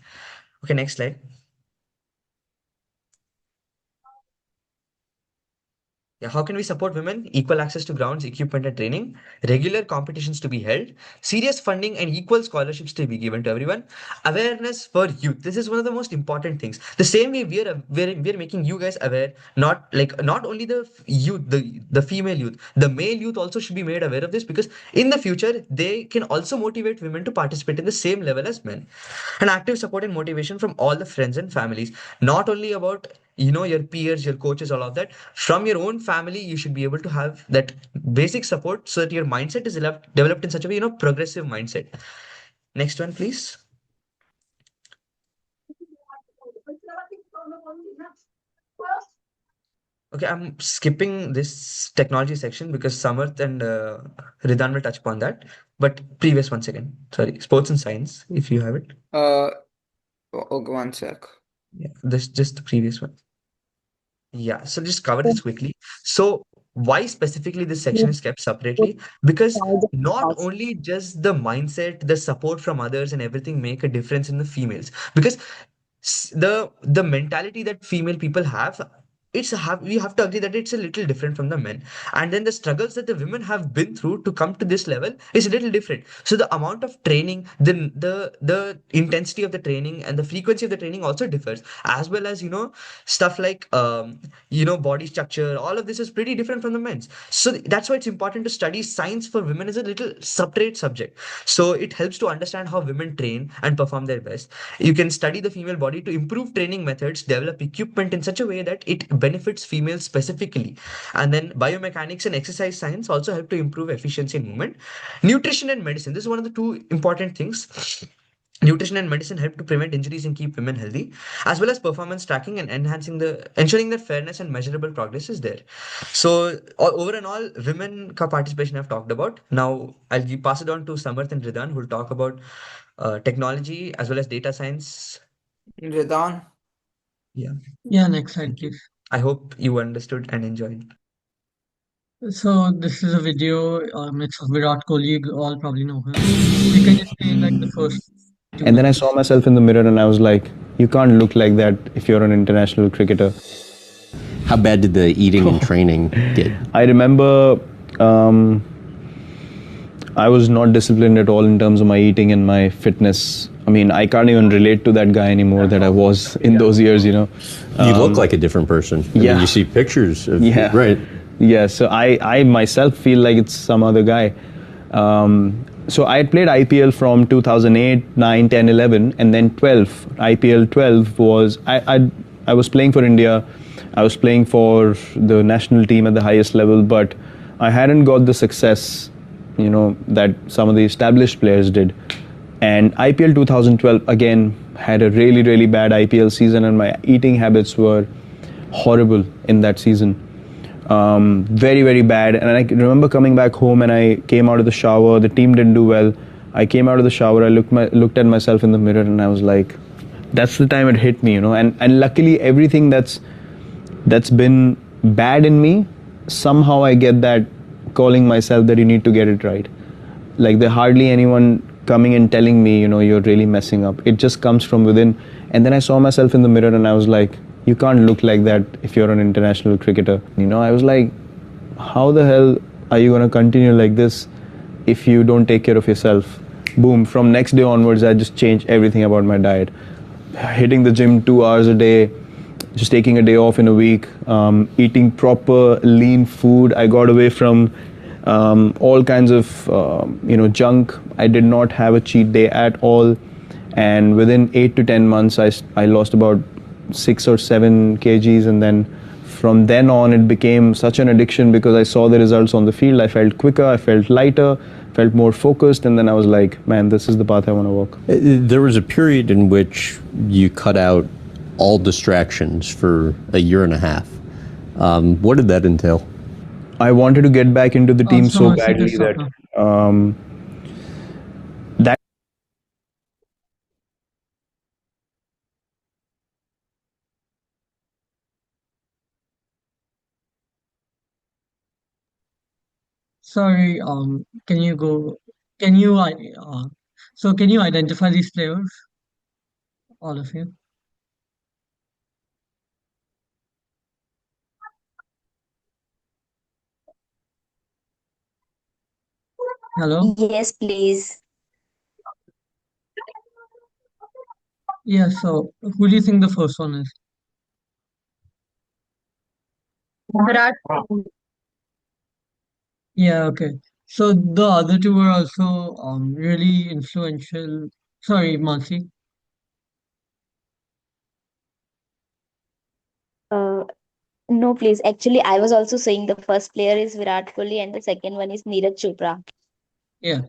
Okay, next slide. Yeah, how can we support women? Equal access to grounds, equipment, and training, regular competitions to be held, serious funding and equal scholarships to be given to everyone, awareness for youth. This is one of the most important things. The same way we're making you guys aware, not only the youth, the female youth, the male youth also should be made aware of this, because in the future they can also motivate women to participate in the same level as men. And active support and motivation from all the friends and families, not only about your peers, your coaches, all of that. From your own family, you should be able to have that basic support so that your mindset is developed in such a way, progressive mindset. Next one, please. Okay, I'm skipping this technology section because Samarth and Ridan will touch upon that. But previous one second. Sorry, sports and science, if you have it. Okay, one sec. Yeah, this just the previous one. Yeah, so just cover this quickly. So why specifically this section is kept separately? Because not only just the mindset, the support from others and everything make a difference in the females. Because the mentality that female people have, we have to agree that it's a little different from the men. And then the struggles that the women have been through to come to this level is a little different. So the amount of training, the intensity of the training and the frequency of the training also differs, as well as stuff like body structure. All of this is pretty different from the men's. So that's why it's important to study science for women is a little separate subject. So it helps to understand how women train and perform their best. You can study the female body to improve training methods, develop equipment in such a way that it benefits females specifically. And then biomechanics and exercise science also help to improve efficiency in movement. Nutrition and medicine. This is one of the two important things. Nutrition and medicine help to prevent injuries and keep women healthy, as well as performance tracking and ensuring that fairness and measurable progress is there. So over and all, women participation I've talked about. Now pass it on to Samarth and Ridan, who will talk about technology as well as data science. Ridan. Yeah. Yeah, next slide, please. I hope you understood and enjoyed. So this is a video. It's of Virat Kohli. You all probably know him. You can just see like the first two And then I minutes. saw myself in the mirror and I was like, you can't look like that if you're an international cricketer. How bad did the eating and training get? I remember I was not disciplined at all in terms of my eating and my fitness. I mean, I can't even relate to that guy anymore that I was in those years, You look like a different person. I mean, you see pictures of right. Yeah, so I myself feel like it's some other guy. So I had played IPL from 2008, 9, 10, 11, and then 12. IPL 12 was, I was playing for India. I was playing for the national team at the highest level, but I hadn't got the success, that some of the established players did. And IPL 2012, again, had a really, really bad IPL season, and my eating habits were horrible in that season. Very, very bad. And I remember coming back home and I came out of the shower. The team didn't do well. I came out of the shower. I looked at myself in the mirror and I was like, that's the time it hit me, And luckily, everything that's been bad in me somehow I get that calling myself that you need to get it right. Like there hardly anyone coming and telling me, you're really messing up. It just comes from within. And then I saw myself in the mirror and I was like, you can't look like that if you're an international cricketer. I was like, how the hell are you going to continue like this if you don't take care of yourself? Boom, from next day onwards, I just changed everything about my diet. Hitting the gym 2 hours a day, just taking a day off in a week, eating proper lean food. I got away from all kinds of junk. I did not have a cheat day at all, and within 8 to 10 months I lost about 6 or 7 kgs, and then from then on it became such an addiction because I saw the results on the field. I felt quicker, I felt lighter, felt more focused, and then I was like, man, this is the path I want to walk. There was a period in which you cut out all distractions for a year and a half. What did that entail? I wanted to get back into the team so badly that that Sorry, can you go? Can you so can you identify these players, all of you? Hello? Yes, please. Yeah, so who do you think the first one is? Virat. Yeah, okay. So the other two were also really influential. Sorry, Mansi. Uh, no, please. Actually, I was also saying the first player is Virat Kohli and the second one is Neeraj Chopra. Yeah.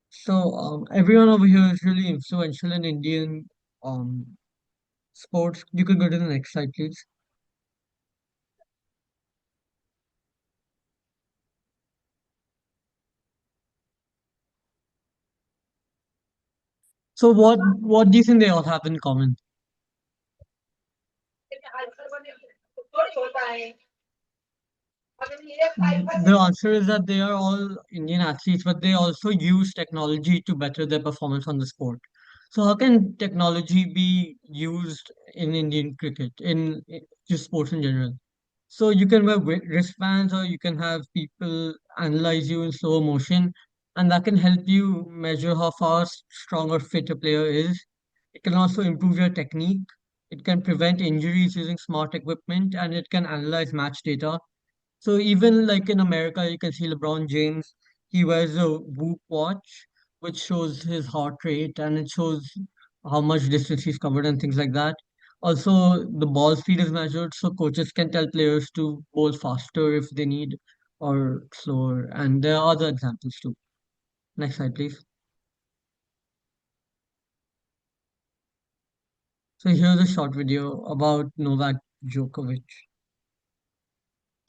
So everyone over here is really influential in Indian sports. You could go to the next slide, please. So what do you think they all have in common? The answer is that they are all Indian athletes, but they also use technology to better their performance on the sport. So how can technology be used in Indian cricket, in just sports in general? So you can wear wristbands, or you can have people analyze you in slow motion, and that can help you measure how fast, strong, or fit a player is. It can also improve your technique. It can prevent injuries using smart equipment, and it can analyze match data. So even like in America, you can see LeBron James, he wears a Whoop watch, which shows his heart rate and it shows how much distance he's covered and things like that. Also, the ball speed is measured, so coaches can tell players to bowl faster if they need or slower. And there are other examples too. Next slide, please. So here's a short video about Novak Djokovic.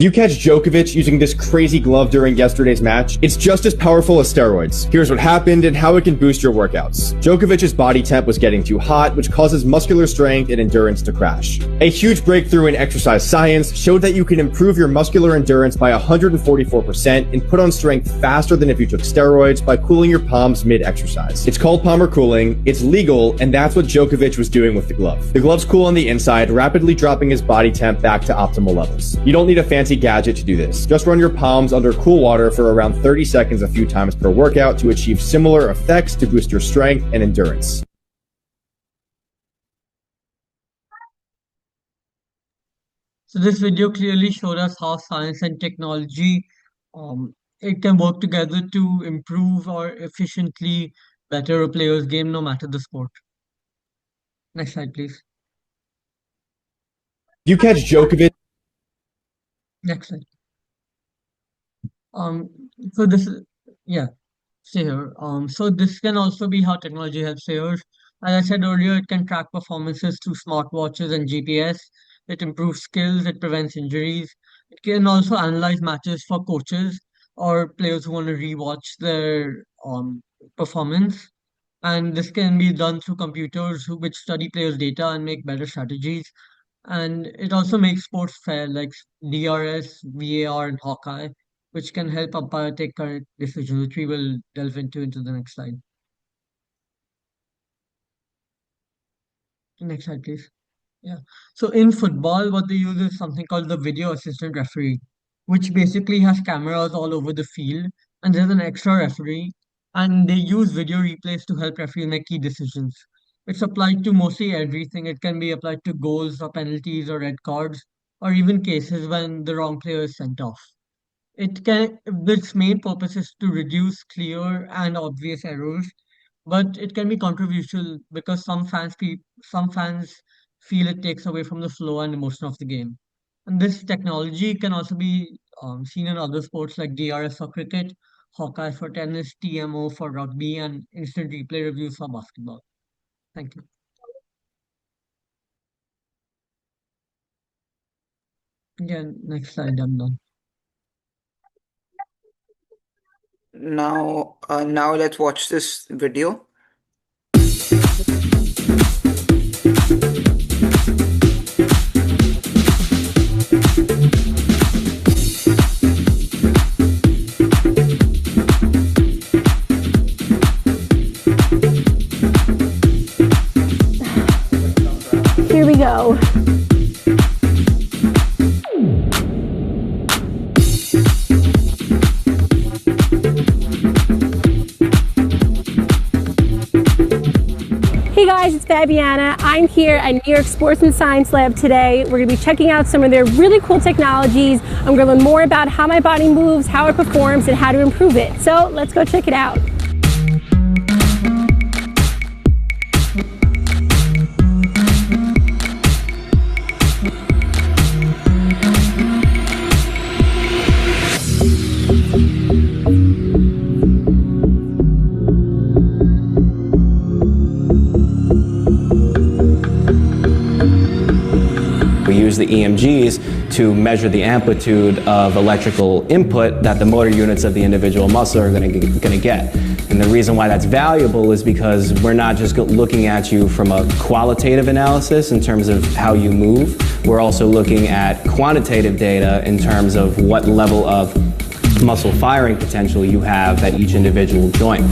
You catch Djokovic using this crazy glove during yesterday's match, it's just as powerful as steroids. Here's what happened and how it can boost your workouts. Djokovic's body temp was getting too hot, which causes muscular strength and endurance to crash. A huge breakthrough in exercise science showed that you can improve your muscular endurance by 144% and put on strength faster than if you took steroids by cooling your palms mid-exercise. It's called palmar cooling, it's legal, and that's what Djokovic was doing with the glove. The glove's cool on the inside, rapidly dropping his body temp back to optimal levels. You don't need a fancy gadget to do this. Just run your palms under cool water for around 30 seconds a few times per workout to achieve similar effects to boost your strength and endurance. So this video clearly showed us how science and technology it can work together to improve or efficiently better a player's game no matter the sport. Next slide, please. You catch Djokovic. Next slide. Um, so this is, yeah, stay here. So this can also be how technology helps players. As I said earlier, it can track performances through smartwatches and GPS. It improves skills, it prevents injuries. It can also analyze matches for coaches or players who want to rewatch their performance. And this can be done through computers which study players' data and make better strategies. And it also makes sports fair, like DRS, VAR, and Hawkeye, which can help umpire take correct decisions, which we will delve into the next slide. Next slide, please. Yeah. So in football, what they use is something called the video assistant referee, which basically has cameras all over the field, and there's an extra referee, and they use video replays to help referees make key decisions. It's applied to mostly everything. It can be applied to goals or penalties or red cards, or even cases when the wrong player is sent off. Its main purpose is to reduce clear and obvious errors, but it can be controversial because some fans feel it takes away from the flow and emotion of the game. And this technology can also be seen in other sports like DRS for cricket, Hawkeye for tennis, TMO for rugby, and instant replay reviews for basketball. Thank you. Again, next slide, I'm done. Now let's watch this video. Here we go. Hey guys, it's Fabiana. I'm here at New York Sports and Science Lab today. We're going to be checking out some of their really cool technologies. I'm going to learn more about how my body moves, how it performs, and how to improve it. So let's go check it out. We use the EMGs to measure the amplitude of electrical input that the motor units of the individual muscle are going to get. And the reason why that's valuable is because we're not just looking at you from a qualitative analysis in terms of how you move, we're also looking at quantitative data in terms of what level of muscle firing potential you have at each individual joint.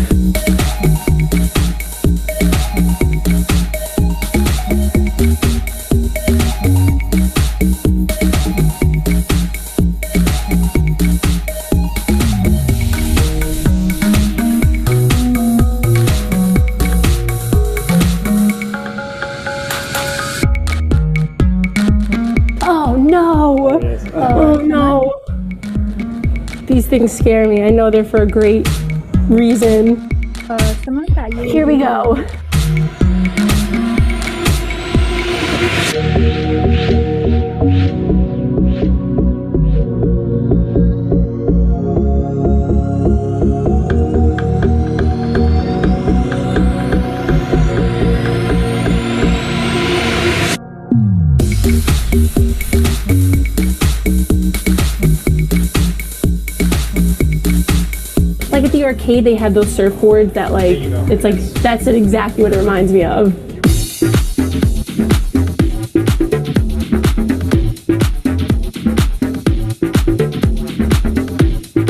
Oh no! Oh no! These things scare me. I know they're for a great reason. Here we go. Like at the arcade, they had those surfboards that like, it's like, that's exactly what it reminds me of.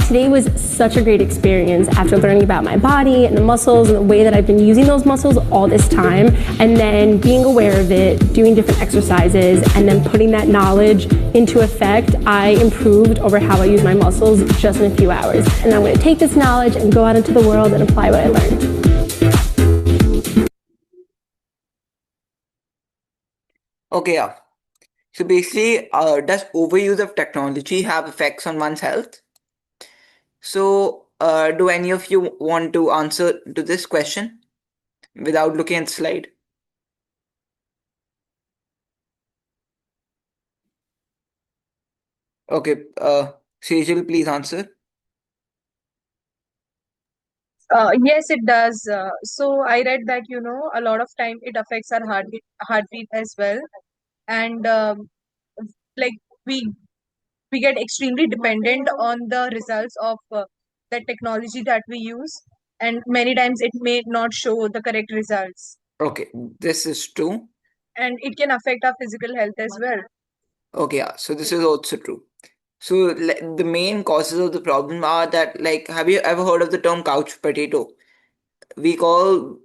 Today was such a great experience after learning about my body and the muscles and the way that I've been using those muscles all this time, and then being aware of it, doing different exercises, and then putting that knowledge into effect. I improved over how I use my muscles just in a few hours. And I'm going to take this knowledge and go out into the world and apply what I learned. Okay, yeah. So basically, does overuse of technology have effects on one's health? So, do any of you want to answer to this question without looking at the slide? Okay, Sejal, please answer. Yes, it does. So I read that, a lot of time it affects our heartbeat as well. And like we we get extremely dependent on the results of the technology that we use, and many times it may not show the correct results. Okay, this is true. and it can affect our physical health as well. Okay, yeah, so this is also true. So the main causes of the problem are that, like, have you ever heard of the term couch potato? We call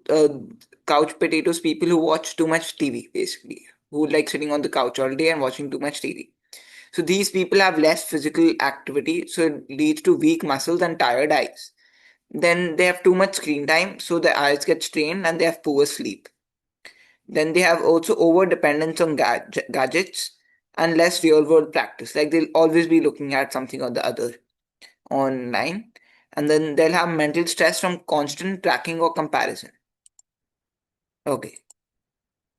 couch potatoes people who watch too much TV, basically, who like sitting on the couch all day and watching too much TV. So these people have less physical activity, so it leads to weak muscles and tired eyes. Then they have too much screen time, so their eyes get strained and they have poor sleep. Then they have also over dependence on gadgets and less real world practice. Like they'll always be looking at something or the other online. And then they'll have mental stress from constant tracking or comparison. Okay.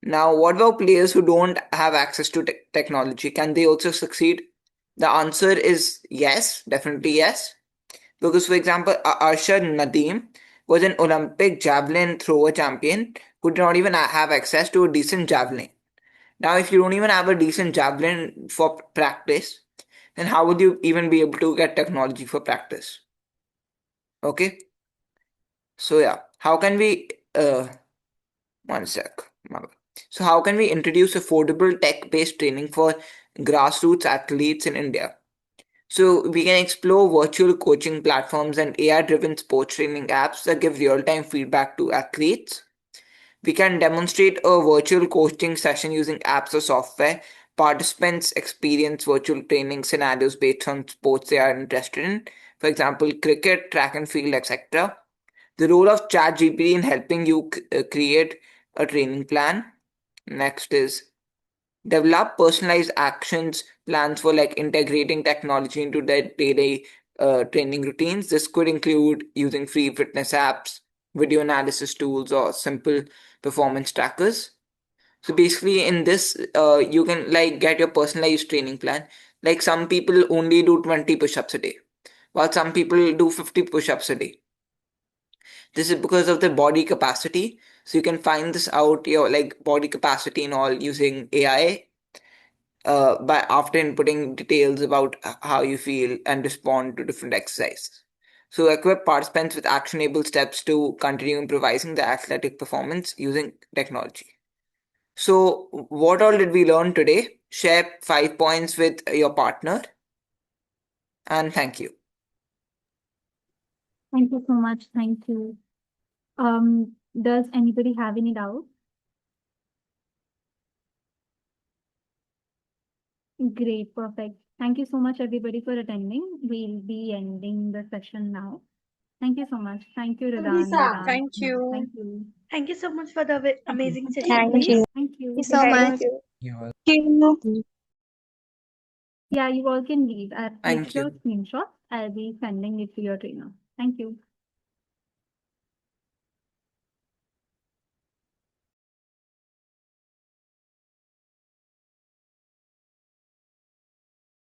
Now, what about players who don't have access to technology? Can they also succeed? The answer is yes, definitely yes. Because, for example, Arshad Nadeem was an Olympic javelin thrower champion who did not even have access to a decent javelin. Now, if you don't even have a decent javelin for practice, then how would you even be able to get technology for practice? Okay. So yeah, how can we one sec. So how can we introduce affordable tech-based training for grassroots athletes in India? So we can explore virtual coaching platforms and AI-driven sports training apps that give real-time feedback to athletes. We can demonstrate a virtual coaching session using apps or software. Participants experience virtual training scenarios based on sports they are interested in. For example, cricket, track and field, etc. The role of ChatGPT in helping you create a training plan. Next is develop personalized actions plans for like integrating technology into their daily training routines. This could include using free fitness apps, video analysis tools, or simple performance trackers. So basically, in this, you can like get your personalized training plan. Like some people only do 20 push-ups a day, while some people do 50 push-ups a day. This is because of the body capacity. So you can find this out your like body capacity and all using AI by after inputting details about how you feel and respond to different exercises. So equip participants with actionable steps to continue improvising their athletic performance using technology. So what all did we learn today? Share 5 points with your partner and thank you. Thank you so much. Thank you. Does anybody have any doubt? Great, perfect. Thank you so much, everybody, for attending. We'll be ending the session now. Thank you so much. Thank you, Ridan. Thank you. Thank you. Thank you so much for the amazing session, Thank guys. you. Thank you. Thank you so much. Yeah, you all can leave. Take Thank your you. screenshot. I'll be sending it to your trainer. Thank you.